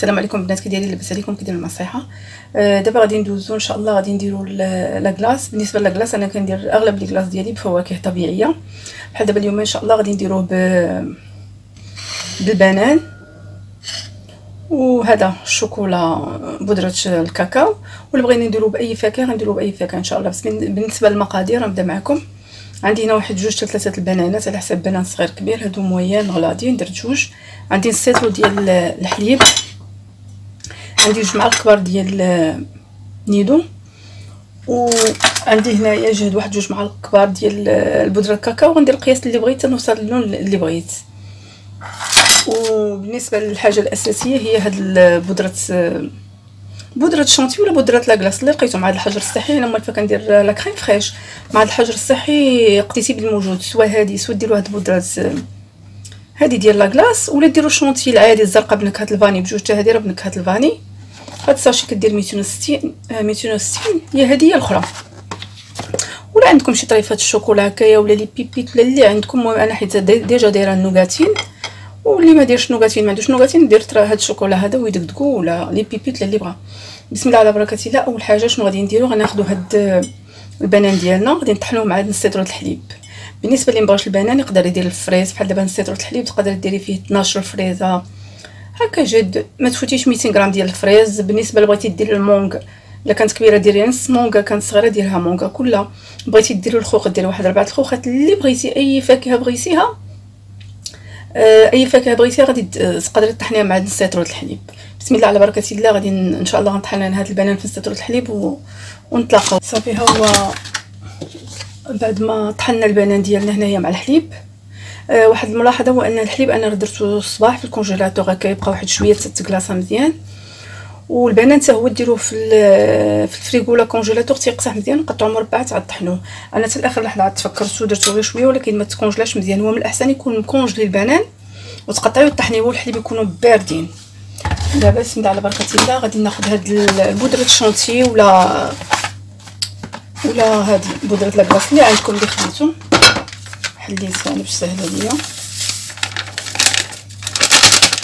السلام عليكم البنات، كي دايرين؟ لاباس عليكم؟ كي دايرين النصيحه؟ دابا غادي ندوزو ان شاء الله، غادي نديرو لا كلاص. بالنسبه لاكلاص انا كندير اغلب لي كلاص ديالي بفواكه طبيعيه، بحال دابا اليوم ان شاء الله غادي نديروه بالبنان، وهذا الشوكولا بودره الكاكاو. ولا بغينا نديرو باي فاكهه غنديرو باي فاكهه ان شاء الله. بس بالنسبه للمقادير غنبدا معكم. عندي هنا واحد 2 حتى 3 البنانات على حساب بنان صغير كبير، هادو مويان غلاضين، درت 2. عندي نص لتر ديال الحليب، عندي 2 معالق كبار ديال نيدو، وعندي هنايا جهد واحد 2 معالق كبار ديال البودره الكاكاو. غندير القياس اللي بغيت نوصل للون اللي بغيت. وبالنسبه للحاجه الاساسيه هي هاد بودره الشونتي ولا بودره لاكلاص اللي لقيتو مع هاد الحجر الصحي. انا موالفه كندير لا كريم فريش مع هاد الحجر الصحي، قتيتي بالموجود، سوا هادي سوا ديروا هاد البودره هادي ديال لاكلاص، ولا ديروا الشونتي العادي الزرقاء بنكهه الفاني بجوج، حتى هادي راه بنكهه الفاني. هاد الساشي كدير 260 هي هادي هي الاخرى. ولا عندكم شي طريفات الشوكولا هكايا ولا لي بيبيت ولا اللي عندكم. انا حيت ديجا دايره النوغاتين، واللي ما ديرش نوغاتين ما عندوش نوغاتين، دير هاد الشوكولا هذا ويدقدقوا، ولا لي بيبيت اللي بغا. بسم الله على بركه الله. اول حاجه شنو غادي نديرو؟ غناخذوا هاد البنان ديالنا، غادي نطحنوه مع نص لتر الحليب. بالنسبه اللي مبغاش البنان يقدر يدير الفريز، بحال دابا نص لتر الحليب تقدري ديري فيه 12 فريزه هكا جد، ما تفوتيش 200 غرام ديال الفريز. بالنسبه اللي بغيتي ديري المونغ، الا كانت كبيره ديري نص مونغا، كانت صغيره ديرها مونغا كلها. بغيتي ديري الخوخ ديري واحد 4 الخوخات اللي بغيتي. اي فاكهه بغيتيها غادي تقدري تطحنيها مع نص لتر الحليب. بسم الله على بركه الله. غادي ان شاء الله غنطحن هاد البنان في نص لتر الحليب ونطلقوا صافي. ها هو بعد ما طحنا البنان ديالنا هنايا مع الحليب. واحد الملاحظه هو ان الحليب انا درتو الصباح في الكونجيلاتور هكا يبقى واحد شويه تتكلاصا مزيان. والبنان حتى هو ديروه في الفريغو ولا كونجيلاتور تيقصح مزيان، نقطعو مربعات عاد طحنوه. انا حتى لاخر لحظه عاد تفكرت ودرتو غير شويه، ولكن ما تكونجلاش مزيان. هو من الاحسن يكون مكونجلي البنان وتقطعيه وطحنيه والحليب يكونوا باردين. دابا بسم الله على بركه الله غادي ناخذ هاد البودره الشونتي ولا هادي بودره لاكلاص اللي عندكم اللي خديتو، حليت انا باش سهله ليا.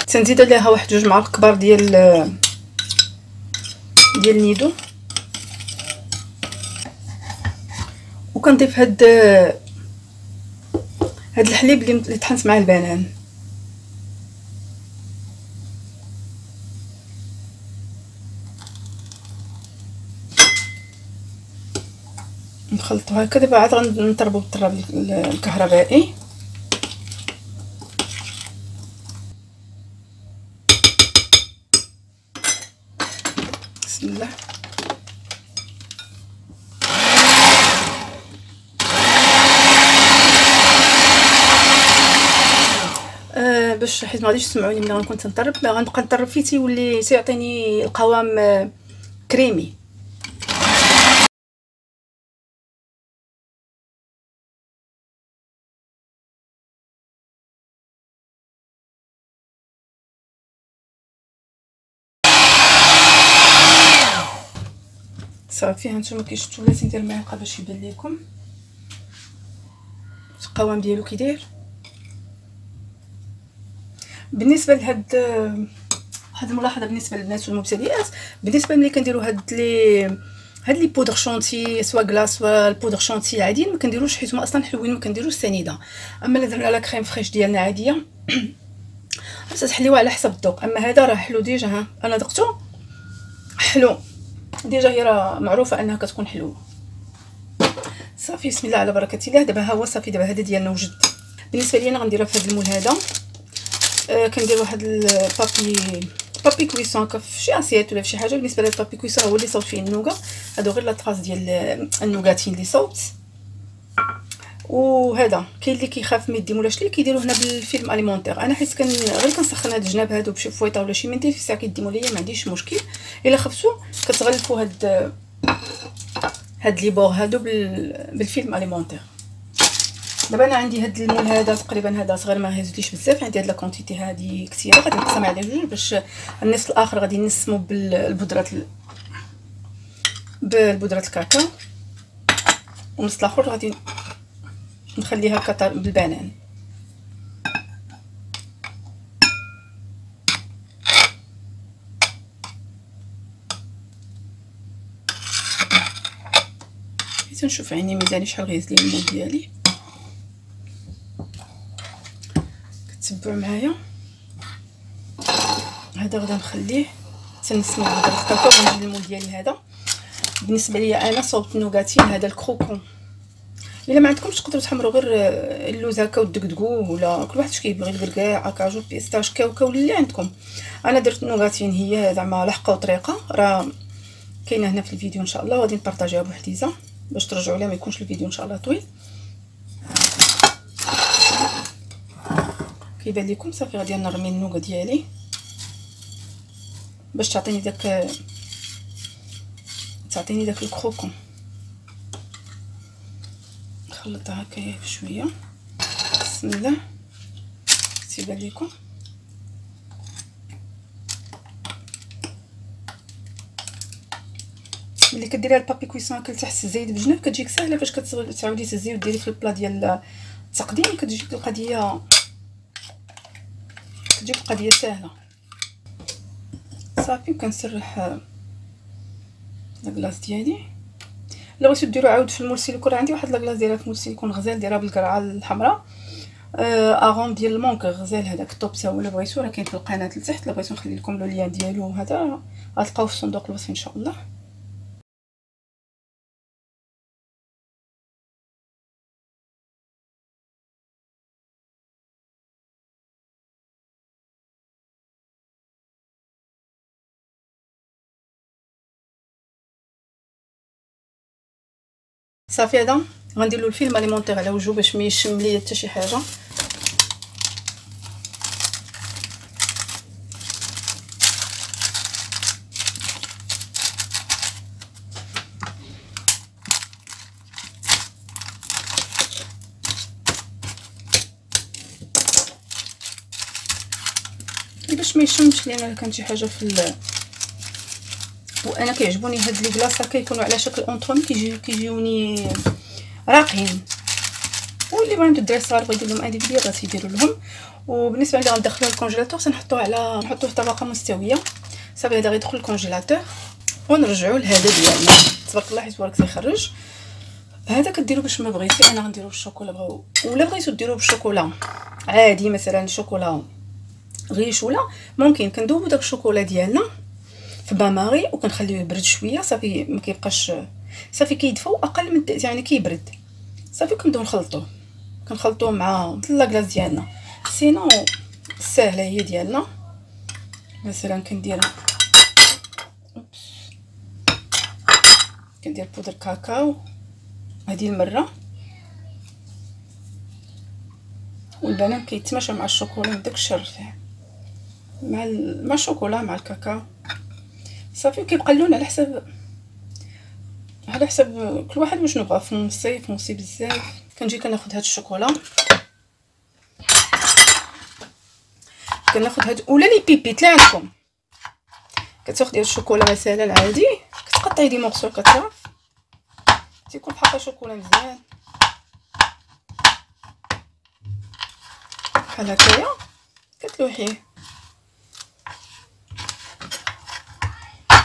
تنزيد عليها واحد 2 معالق كبار ديال النيدو، وكنضيف هاد الحليب اللي طحنت مع البنان. نخلطو هكا. دابا عاد غنطربو بالطراب الكهربائي. بسم الله. باش حيت ما غاديش تسمعوني ملي غنكون تنطرب، لا غنبقى نطرب فيه تيولي تيعطيني القوام كريمي. صافي هانتوما كي شفتوا ولات ندير معلقه باش يبان لكم القوام ديالو كي داير. بالنسبه لهاد واحد الملاحظه بالنسبه للناس والمبتدئات، بالنسبه ملي كنديروا هاد لي بودر شونتي سوا كلاص سوا البودر شونتي عاديين ما كنديروش، حيت هما اصلا حلوين ما كنديروش سنيده. اما الا درنا لا كريم فريش ديالنا عاديه خاصها تحليوها على حسب الذوق. اما هذا راه حلو ديجا، ها انا ذقته حلو ديجا، هي راه معروفه انها كتكون حلوه. صافي بسم الله على بركه الله. دابا ها هو صافي. دابا هذا ديالنا وجد. بالنسبه لي انا غنديرها في هذا المول هذا. كندير واحد البابي كويسون هكا في شي اسيات ولا في شي حاجه. بالنسبه للبابي كويسون هو اللي صوت فيه النوغا، هادو غير لا طراس ديال النوغاتين اللي صوت. وهذا كاين اللي كيخاف ما يديمولاش ليه كيديروا هنا بالفيلم اليمونتير. انا حيت غير كنسخن هاد الجناب هادو بشي فويطه ولا شي منديل في ساعه كيديموا ليا ما عنديش مشكل. الا خفتو كتغلفوا هاد لي بور هادو بالفيلم اليمونتير. دابا انا عندي هاد المول هذا تقريبا هذا صغير ما هزليش بزاف، عندي هاد لا كونتيتي هادي كثيره، غادي نقسم على جوج باش النصف الاخر غادي نسمو بالبودره الكاكاو، والنصف الاخر غادي نخليها هكا بالبنان. تنشوف عيني مزيان شحال غيزلي المول ديالي. كتبعوا معايا. هذا غدا نخليه تنسمو بودره الكاكاو. غنجي المول ديالي هذا. بالنسبه لي انا صوبت النوغاتين هذا الكروكون. الا ما عندكمش تقدروا تحمروا غير اللوز هكا ودقدقوه، ولا كل واحد كيبغي الكركاع كاجو بيستاش كاوكاو اللي عندكم. انا درت النوغاتين هي زعما لحقه وطريقه، راه كاينه هنا في الفيديو ان شاء الله، وغادي نبارطاجيها بوحديزه باش ترجعوا لها ما يكونش الفيديو ان شاء الله طويل. كيبان لكم صافي غادي نرمي النوغا ديالي باش تعطيني داك الكروكون. نخلطها هكايا بشويه. بسم الله. تيبان لكم ملي كديريها البابي كويسون هكا لتحت الزيت بجنب كتجيك ساهله فاش كتعاودي تهزي وديري في البلا ديال التقديم. كتجيك القضيه ساهله صافي. وكنسرح لاكلاص ديالي. الا بغيتو ديرو عاود في المول سيليكون، عندي واحد لاكلاص ديالها في المول سيليكون غزال، ديرها بالقرعه الحمراء اغون ديال المونك غزال هذاك الطوبسه. ولا بغيتو راه كاين في القناه لتحت، الا بغيتو نخلي لكم لو ليان ديالو هذا غتلقاوه في صندوق الوصف ان شاء الله. صافي هذا غندير له الفيلم اليمونتير على وجهه باش ما يشم ليا حتى شي حاجه. باش ما يشمش، لان كانت شي حاجه في وانا كيعجبوني هاد لي كلاص هكا يكونوا على شكل اونطرومي، كيجيوني راقين. واللي بغا عنده الدراري الصغار بغا يدير لهم هذه الفيديو غتيديروا لهم. وبالنسبه لي غندخلوه الكونجيلاتور، تنحطوه نحطوه في طبقه مستويه. صافي هذا غيدخل الكونجيلاتور ونرجعوا لهذا ديالنا. تبارك الله حيت ورك تيخرج. هذا كديروا باش ما بغيتي، انا غنديرو بالشوكولا بغاو ولا بغيتو ديروه بالشوكولا عادي، مثلا شوكولا غيش، ولا ممكن كندوبو داك الشوكولا ديالنا في باماري وكنخليوه يبرد شويه. صافي ما كيبقاش، صافي كيدفى اقل من يعني كيبرد. صافي كنبداو كنخلطوه مع لاكلاص ديالنا. سينو الساهله هي ديالنا، مثلا كندير بودر كاكاو هذه المره، والبنان كيتماشى مع الشوكولا بداك الشرفه مع الشوكولا مع الكاكاو. صافي كيبقى اللون على حسب كل واحد واش نبغى. في موصي بزاف كنجي كناخذ هاد الشوكولا، كناخذ هاد ولا لي بيبيت اللي عندكم. كتاخدي هاد الشوكولا مثلا عادي، كتقطعي دي مورسو كتعرف تيكون بحال شوكولا مزيان بحال هكايا. كتلوحيه.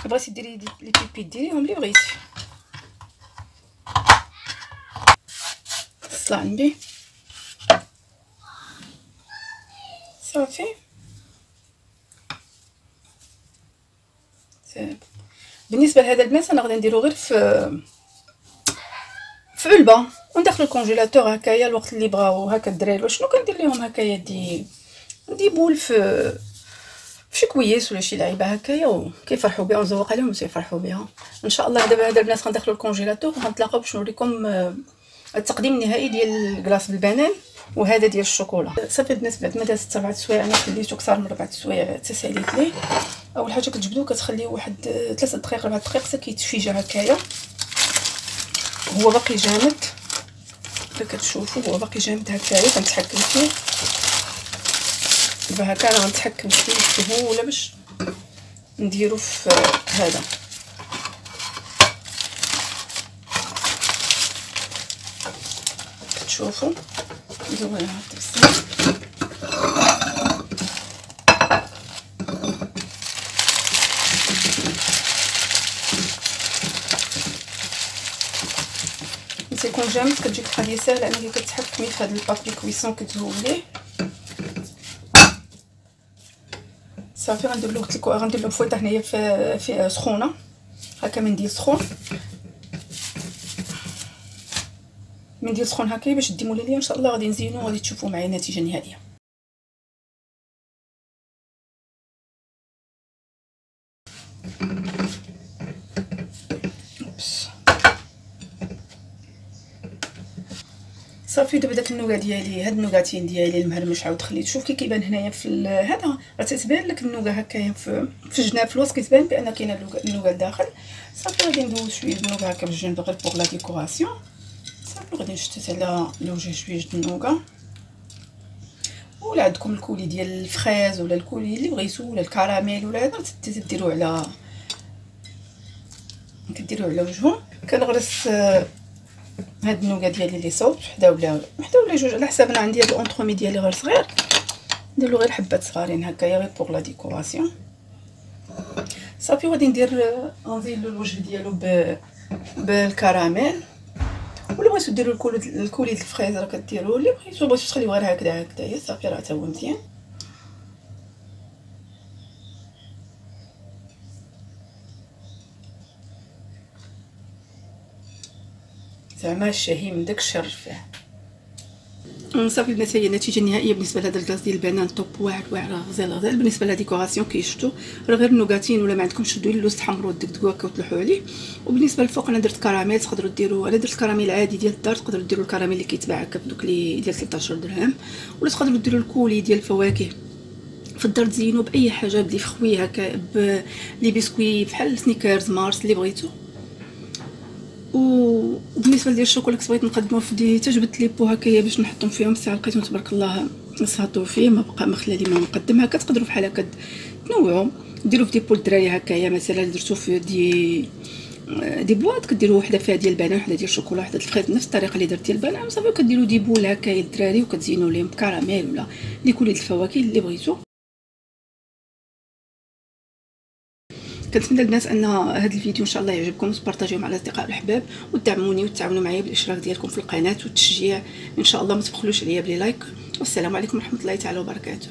بغيتي ديري لي بيبيت ديريهم اللي بغيتي. صلا عندي صافي. بالنسبه لهذا الماس انا غادي نديرو غير في علبه وندخلو الكونجيلاتور هكايا الوقت اللي بغاو. هكا الدراري شنو كندير لهم هكايا دي بول في شي كويس ولا شي لعيبه هكايا وكيفرحوا بها ونزوق عليهم ويفرحوا بها ان شاء الله. دابا هذا البنات غندخلو الكونجيلاتور وغنتلاقاو باش نوريكم التقديم النهائي ديال الكلاص بالبنان وهذا ديال الشوكولا. صافي البنات بعد ما دازت 7 سوايع انا خليته كثر من 4 سوايع تساليت ليه. اول حاجه كتجبدوه كتخليه واحد 3 دقائق 4 دقائق حتى كيتفيجا هكايا. هو باقي جامد كما كتشوفوا، هو باقي جامد هكايا. كنتحكم فيه دابا هكا. انا غنتحكم فيه بسهوله باش نديرو في هذا. كتشوفوا زوينه هاد بزاف. يكون جامد كتجيك القضيه ساهله انك كتحكمي في هذا البابي كويسون كتزول ليه. صافي غندير له قلت لكم غندير له فويطه هنايا في سخونه هكا، منديل سخون، منديل سخون هكا باش دي مولا ليا ان شاء الله غادي نزينو وغادي تشوفوا معايا النتيجه النهائيه. صافي دابا داك النوغا ديالي، هاد النوغاتين ديالي المهرمش عاود خليت. شوف كي كيبان هنايا في هذا راه تتبان لك النوغا هكايا في الجناب في الوسط كتبان بان كاينه النوغا لداخل. صافي غادي ندوز شويه النوغا هكا بالجنب غير بوغ لا ديكوراسيون. صافي غادي نشتت على الوجه شويه د النوغا، ولا عندكم الكولي ديال الفريز ولا الكولي اللي بغيتو ولا الكراميل ولا هذا تديروه على كديروه على وجههم. كنغرس هاد النوغا ديالي اللي صوب وحده ولا جوج على حسب. انا عندي هاد الاونطرومي ديالي غير صغير، نديرلو غير حبات صغارين هكايا غير بوغ لا ديكوراسيون. صافي غادي نزين له الوجه ديالو بالكراميل، ولا بغيتو ديروا الكولي د الفريز راه كديروه، اللي بغيتو تخليوه غير هكذايا صافي راه تا هو مزيان. زعما الشهي من داك الشر فيه. صافي البنات هي النتيجه النهائيه بالنسبه لهذا الكلاص ديال البنان. طوب واعر راه غزال. بالنسبه للا ديكوراسيون كي شفتوا راه غير نوغاتين، ولا ما عندكمش شدوا اللوز تحمروا دقدقوا هكا وتلوحوا عليه. وبالنسبه للفوق انا درت كراميل، تقدروا ديروا، انا درت كراميل عادي ديال الدار، تقدروا ديروا الكراميل اللي كيتباع هكا بدوك اللي ديال 13 درهم، ولا تقدروا ديروا الكولي ديال الفواكه في الدار تزينوا باي حاجه بدي فخوي هكا لي بسكوي بحال سنيكرز مارس اللي بغيتو. وبالنسبه لديال الشوكولا كنت بغيت نقدمو في تجبت لي بو هكايا باش نحطهم فيهم الساعه لقيتهم تبارك الله نصهطوا فيه، ما بقى ما خلى لي ما نقدم. هكا تقدروا بحال هكا تنوعوا، ديروا في دي بول الدراري هكايا مثلا درتو في دي بواط، كديروا وحده فيها ديال البنان وحده ديال الشوكولا وحده الفريز بنفس الطريقه اللي درت ديال البنان. صافي كديروا دي بول هكايا الدراري وكتزينوا ليهم بكراميل ولا دي كولي د الفواكه اللي بغيتو. كنتمنى البنات ان هذا الفيديو ان شاء الله يعجبكم، وتبارطاجيوه مع الاصدقاء والاحباب، وتدعموني وتعاونوا معايا بالاشتراك ديالكم في القناه والتشجيع ان شاء الله. ما تبخلوش عليا بلي لايك. والسلام عليكم ورحمه الله تعالى وبركاته.